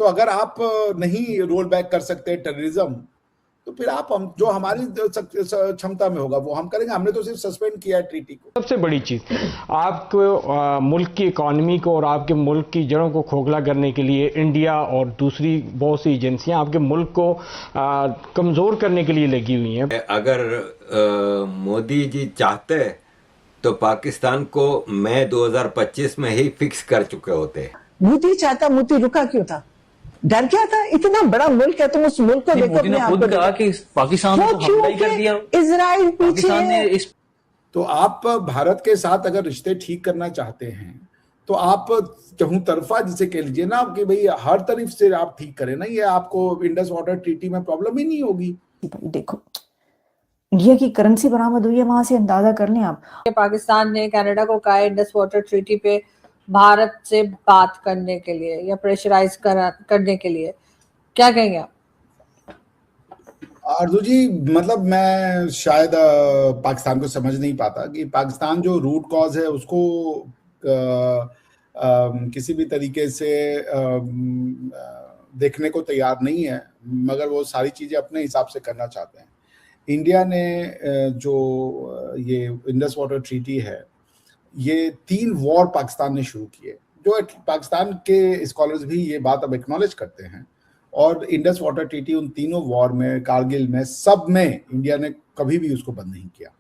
तो अगर आप नहीं रोल बैक कर सकते टेररिज्म, तो फिर आप हम जो हमारी क्षमता में होगा वो हम करेंगे। हमने तो सिर्फ सस्पेंड किया है ट्रीटी को। सबसे बड़ी चीज, आपको मुल्क की इकोनॉमी को और आपके मुल्क की जड़ों को खोखला करने के लिए इंडिया और दूसरी बहुत सी एजेंसियां आपके मुल्क को कमजोर करने के लिए लगी हुई हैं। अगर मोदी जी चाहते तो पाकिस्तान को मई 2025 में ही फिक्स कर चुके होते। मोदी चाहता, मोदी रुका क्यों था? डर क्या था? इतना बड़ा मुल्क है, तुम उस मुल्क को देखो। मोदी ने खुद कहा कि पाकिस्तान ने तो हमला ही कर दिया, इजराइल पीछे ने इस। तो आप भारत के साथ अगर रिश्ते ठीक करना चाहते हैं तो आप चहुं तरफा जिसे कह लीजिए ना कि भाई हर तरफ से आप ठीक करें ना, ये आपको इंडस वाटर ट्रीटी में प्रॉब्लम ही नहीं होगी। देखो, इंडिया की करेंसी बरामद हुई है, वहां से अंदाजा कर लें आप। पाकिस्तान ने कनाडा को कहा इंडस वाटर ट्रीटी पे भारत से बात करने के लिए या प्रेशराइज करने के लिए, क्या कहेंगे आप? आरजू जी, मतलब मैं शायद पाकिस्तान को समझ नहीं पाता कि पाकिस्तान जो रूट कॉज है उसको किसी भी तरीके से देखने को तैयार नहीं है, मगर वो सारी चीजें अपने हिसाब से करना चाहते हैं। इंडिया ने जो ये इंडस वाटर ट्रीटी है, ये 3 वॉर पाकिस्तान ने शुरू किए, जो पाकिस्तान के स्कॉलर्स भी ये बात अब एक्नॉलेज करते हैं। और इंडस वाटर ट्रीटी उन तीनों वॉर में, कारगिल में, सब में इंडिया ने कभी भी उसको बंद नहीं किया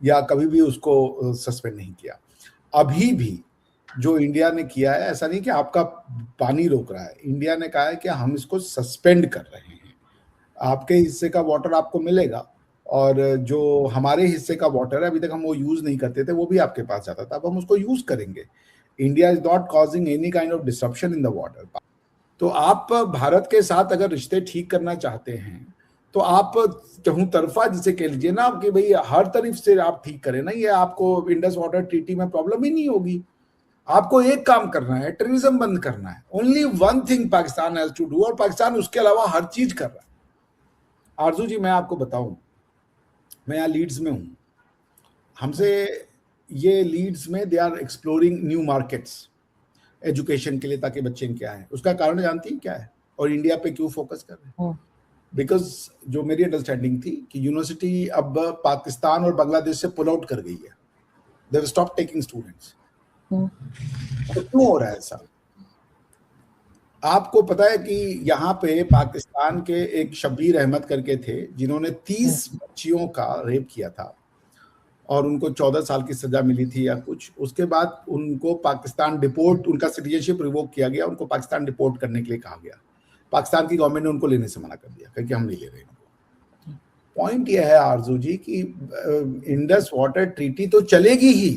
या कभी भी उसको सस्पेंड नहीं किया। अभी भी जो इंडिया ने किया है, ऐसा नहीं कि आपका पानी रोक रहा है, इंडिया ने कहा है कि हम इसको सस्पेंड कर रहे हैं। आपके हिस्से का वाटर आपको मिलेगा और जो हमारे हिस्से का वाटर है, अभी तक हम वो यूज नहीं करते थे, वो भी आपके पास जाता था, अब हम उसको यूज करेंगे। India is not causing any kind of disruption in the water. तो आप भारत के साथ अगर रिश्ते ठीक करना चाहते हैं तो आप चहुं तरफा जिसे कह लीजिए ना कि भाई हर तरफ से आप ठीक करें ना, ये आपको इंडस वाटर ट्रीटी में प्रॉब्लम ही नहीं होगी। आपको एक काम करना है, टेररिज्म बंद करना है। Only one thing Pakistan has to do, और पाकिस्तान उसके अलावा हर चीज कर रहा है। आरजू जी, मैं आपको बताऊं, मैं यहाँ लीड्स में हूं, हमसे ये लीड्स में they are exploring new markets education के लिए, ताकि बच्चे क्या है। उसका कारण जानती है क्या है, और इंडिया पे क्यों फोकस कर रहे हैं? बिकॉज जो मेरी अंडरस्टैंडिंग थी कि यूनिवर्सिटी अब पाकिस्तान और बांग्लादेश से पुल आउट कर गई है, they will stop taking students. तो क्यों हो रहा है ऐसा? आपको पता है कि यहाँ पे पाकिस्तान के एक शब्बीर अहमद करके थे, जिन्होंने 30 बच्चियों का रेप किया था और उनको 14 साल की सजा मिली थी या कुछ। उसके बाद उनको पाकिस्तान डिपोर्ट, उनका सिटीजनशिप रिवोक किया गया, उनको पाकिस्तान डिपोर्ट करने के लिए कहा गया। पाकिस्तान की गवर्नमेंट ने उनको लेने से मना कर दिया, क्योंकि हम नहीं ले रहे इनको। पॉइंट यह है आरजू जी कि इंडस वाटर ट्रीटी तो चलेगी ही,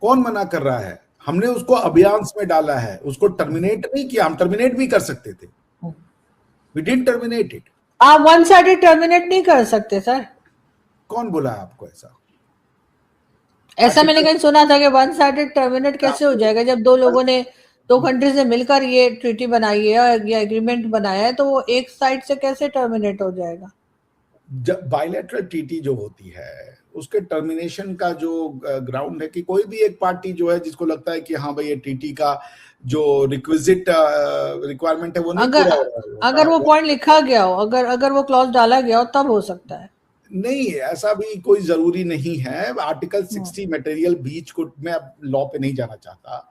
कौन मना कर रहा है? हमने उसको अभियान्स में डाला है, उसको टर्मिनेट नहीं किया। हम टर्मिनेट भी कर सकते थे, वी डिडंट टर्मिनेट इट। आप वन साइडेड टर्मिनेट नहीं कर सकते सर। कौन बोला आपको ऐसा? ऐसा मैंने कहीं सुना था कि वन साइडेड टर्मिनेट कैसे हो जाएगा? जब दो लोगों ने, 2 कंट्रीज ने मिलकर ये ट्रीटी बनाई है और ये एग्रीमेंट बनाया है, तो वो एक साइड से कैसे टर्मिनेट हो जाएगा? जब बायलैटरल ट्रीटी जो होती है, उसके टर्मिनेशन का जो ग्राउंड है कि कोई भी एक पार्टी जो है जिसको लगता है कि हाँ भाई ये ट्रीटी का जो रिक्विजिट रिक्वायरमेंट है वो नहीं पूरा हो रहा है, अगर वो पॉइंट लिखा गया हो, अगर वो क्लॉज डाला गया हो, तब हो सकता है। नहीं, ऐसा भी कोई जरूरी नहीं है। आर्टिकल 60 मटेरियल बीच को मैं अब लॉ पे नहीं जाना चाहता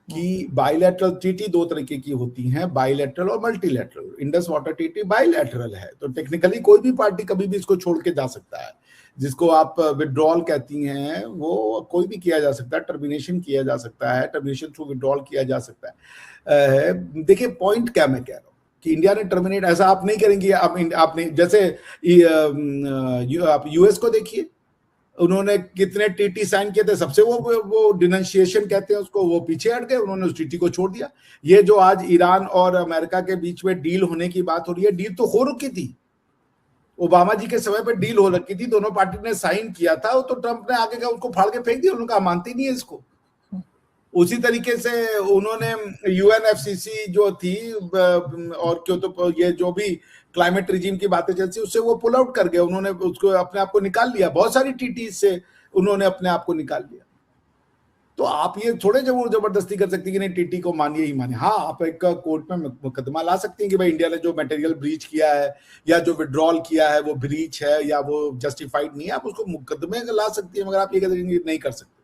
कि बायलैटरल ट्रीटी 2 तरीके की होती हैं, बायलैटरल और multilateral. Indus water treaty bilateral है, तो टेक्निकली कोई भी पार्टी कभी भी इसको छोड़ के जा सकता है। जिसको आप विड्रॉल कहती हैं, वो कोई भी किया जा सकता है, टर्मिनेशन किया जा सकता है, टर्मिनेशन थ्रू विड्रॉल किया जा सकता है। देखिए पॉइंट क्या मैं कह रहा हूँ कि इंडिया ने टर्मिनेट ऐसा आप नहीं करेंगे। आपने जैसे आप यूएस को देखिए, उन्होंने कितने टीटी साइन किए थे, सबसे वो डिनंशिएशन कहते हैं उसको, वो पीछे हट गए, उन्होंने उस टीटी को छोड़ दिया। ये जो आज ईरान और अमेरिका के बीच में डील होने की बात हो रही है, डील तो हो रखी थी, ओबामा जी के समय पे डील हो रखी थी, दोनों पार्टी ने साइन किया था, तो ट्रंप ने आगे का उसको फाड़ के फेंक दिया। उन्होंने कहा मानती नहीं है इसको। उसी तरीके से उन्होंने यूएनएफसीसी जो थी और क्यों, तो ये जो भी क्लाइमेट रिजीम की बातें चलती उससे वो पुल आउट कर गए, उन्होंने उसको अपने आप को निकाल लिया। बहुत सारी टीटी से उन्होंने अपने आप को निकाल लिया। तो आप ये थोड़े जबरदस्ती कर सकती है कि नहीं टीटी को मानिए ही मानिए। हाँ, आप एक कोर्ट में मुकदमा ला सकती हैं कि भाई इंडिया ने जो मटेरियल ब्रीच किया है या जो विड्रॉल किया है वो ब्रीच है या वो जस्टिफाइड नहीं है, आप उसको मुकदमे ला सकती है, मगर आप ये नहीं कर सकते।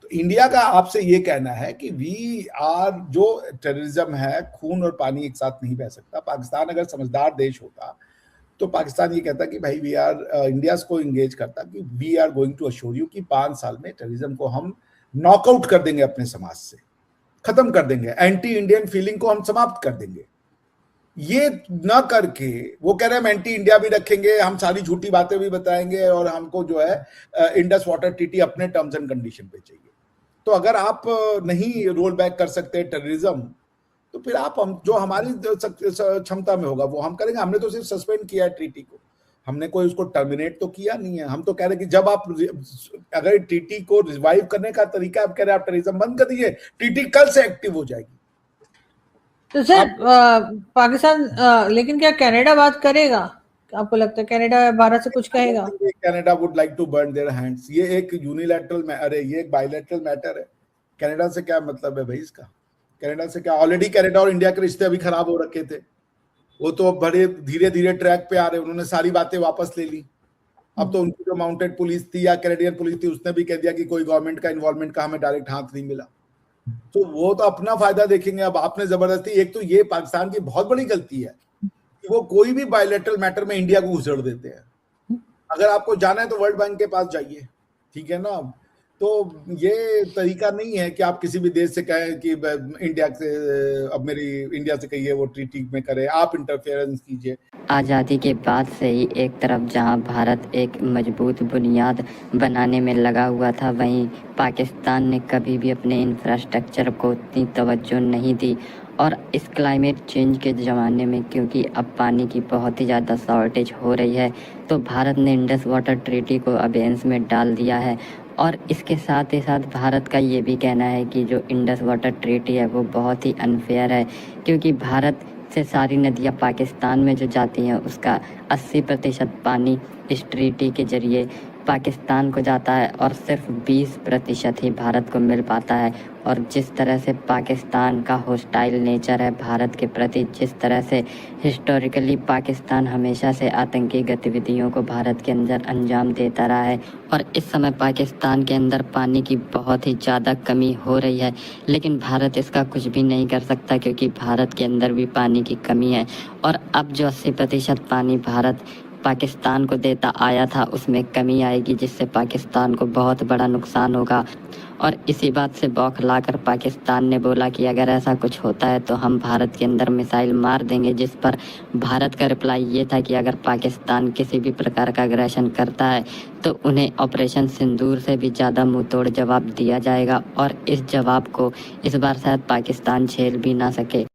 तो इंडिया का आपसे ये कहना है कि वी आर, जो टेररिज्म है, खून और पानी एक साथ नहीं बह सकता। पाकिस्तान अगर समझदार देश होता तो पाकिस्तान ये कहता कि भाई वी आर, इंडिया को इंगेज करता कि we are going to assure you कि 5 साल में टेररिज्म को हम नॉकआउट कर देंगे, अपने समाज से खत्म कर देंगे, एंटी इंडियन फीलिंग को हम समाप्त कर देंगे। ये ना करके वो कह रहे हैं हम एंटी इंडिया भी रखेंगे, हम सारी झूठी बातें भी बताएंगे और हमको जो है इंडस वाटर ट्रीटी अपने टर्म्स एंड कंडीशन पे चाहिए। तो अगर आप नहीं रोल बैक कर सकते टेररिज्म, तो फिर आप हम जो हमारी क्षमता में होगा वो हम करेंगे। हमने तो सिर्फ सस्पेंड किया है ट्रीटी को, हमने कोई उसको टर्मिनेट तो किया नहीं है। हम तो कह रहे हैं कि जब आप अगर ट्रीटी को रिवाइव करने का तरीका आप कह रहे हैं, आप टेररिज्म बंद कर दीजिए, ट्रीटी कल से एक्टिव हो जाएगी। तो सर पाकिस्तान लेकिन क्या कनाडा बात करेगा? आपको लगता है कनाडा भारत से कुछ कहेगा? Canada would like to burn their hands. ये एक यूनिलैटरल, अरे ये एक बायलैटरल मैटर है। कनाडा से क्या मतलब है भाई इसका? कनाडा से क्या? ऑलरेडी कनाडा और इंडिया के रिश्ते अभी खराब हो रखे थे, वो तो बड़े धीरे धीरे ट्रैक पे आ रहे, उन्होंने सारी बातें वापस ले ली। अब तो उनकी जो माउंटेड पुलिस थी या कैनेडियन पुलिस थी उसने भी कह दिया कि कोई गवर्नमेंट का इन्वॉल्वमेंट का हमें डायरेक्ट हाथ नहीं मिला। तो वो तो अपना फायदा देखेंगे। अब आपने जबरदस्ती, एक तो ये पाकिस्तान की बहुत बड़ी गलती है कि वो कोई भी बायलैटरल मैटर में इंडिया को घुसड़ देते हैं। अगर आपको जाना है तो वर्ल्ड बैंक के पास जाइए, ठीक है ना। तो ये तरीका नहीं है कि आप किसी भी देश से कहें कि इंडिया से, अब मेरी इंडिया से कहिए वो ट्रीटी में करे, आप इंटरफेरेंस कीजिए। आज़ादी के बाद से ही एक तरफ जहां भारत एक मजबूत बुनियाद बनाने में लगा हुआ था, वहीं पाकिस्तान ने कभी भी अपने इंफ्रास्ट्रक्चर को उतनी तवज्जो नहीं दी। और इस क्लाइमेट चेंज के ज़माने में क्योंकि अब पानी की बहुत ही ज़्यादा शॉर्टेज हो रही है, तो भारत ने इंडस वाटर ट्रीटी को अबेंस में डाल दिया है। और इसके साथ ही साथ भारत का ये भी कहना है कि जो इंडस वाटर ट्रीटी है वो बहुत ही अनफेयर है, क्योंकि भारत से सारी नदियाँ पाकिस्तान में जो जाती हैं उसका 80% पानी इस ट्रीटी के ज़रिए पाकिस्तान को जाता है और सिर्फ 20% ही भारत को मिल पाता है। और जिस तरह से पाकिस्तान का होस्टाइल नेचर है भारत के प्रति, जिस तरह से हिस्टोरिकली पाकिस्तान हमेशा से आतंकी गतिविधियों को भारत के अंदर अंजाम देता रहा है, और इस समय पाकिस्तान के अंदर पानी की बहुत ही ज़्यादा कमी हो रही है, लेकिन भारत इसका कुछ भी नहीं कर सकता क्योंकि भारत के अंदर भी पानी की कमी है। और अब जो 80% पानी भारत पाकिस्तान को देता आया था उसमें कमी आएगी, जिससे पाकिस्तान को बहुत बड़ा नुकसान होगा। और इसी बात से बौखलाकर पाकिस्तान ने बोला कि अगर ऐसा कुछ होता है तो हम भारत के अंदर मिसाइल मार देंगे, जिस पर भारत का रिप्लाई ये था कि अगर पाकिस्तान किसी भी प्रकार का अग्रेशन करता है तो उन्हें ऑपरेशन सिंदूर से भी ज़्यादा मुंहतोड़ जवाब दिया जाएगा। और इस जवाब को इस बार शायद पाकिस्तान झेल भी ना सके।